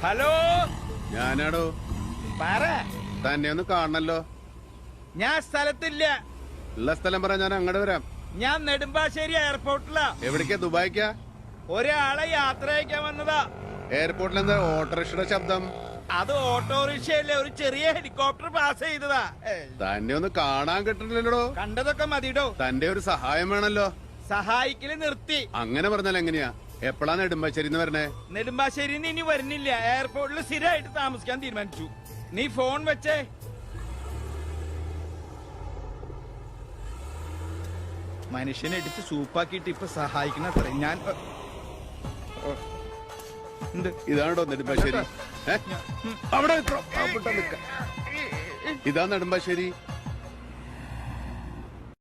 Hello, ഞാനാടോ. പറ. തന്നെ ഒന്ന് കാണണല്ലോ. ഞാൻ സ്ഥലത്തില്ല. ഉള്ള സ്ഥലം പറ, ഞാൻ അങ്ങോട്ട് വരാം. ഞാൻ നെടുമ്പാശ്ശേരി എയർപോർട്ടിലാ. എവിടേക്കാ? ദുബായിക്കാ? ഒരാളെ യാത്ര അയക്കാൻ വന്നതാ. എയർപോർട്ടിൽ എന്താ ഓട്ടോറിക്ഷയുടെ ശബ്ദം? അത് ഓട്ടോറിക്ഷയല്ലേ, ഒരു ചെറിയ ഹെലികോപ്റ്റർ പാസ് ചെയ്തതാ. തന്നെ ഒന്ന് കാണാൻ കിട്ടണില്ലല്ലോ. കണ്ടതൊക്കെ മതിടോ. തന്റെ ഒരു സഹായം വേണല്ലോ. സഹായിക്കല് നിർത്തി. അങ്ങനെ പറഞ്ഞാൽ എങ്ങനെയാ? എപ്പോഴാ നെടുമ്പാശ്ശേരിന്ന് വരണേ? നെടുമ്പാശ്ശേരിന്ന് ഇനി വരുന്നില്ല. എയർപോർട്ടിൽ സ്ഥിരമായിട്ട് താമസിക്കാൻ തീരുമാനിച്ചു. നീ ഫോൺ വെച്ചേ. മനുഷ്യനെ ഇടിച്ച് സൂപ്പാക്കിയിട്ട് ഇപ്പൊ സഹായിക്കണത്ര. ഞാൻ ഇതാണോ നെടുമ്പാശ്ശേരി? അവിടെ ഇതാ നെടുമ്പാശ്ശേരി.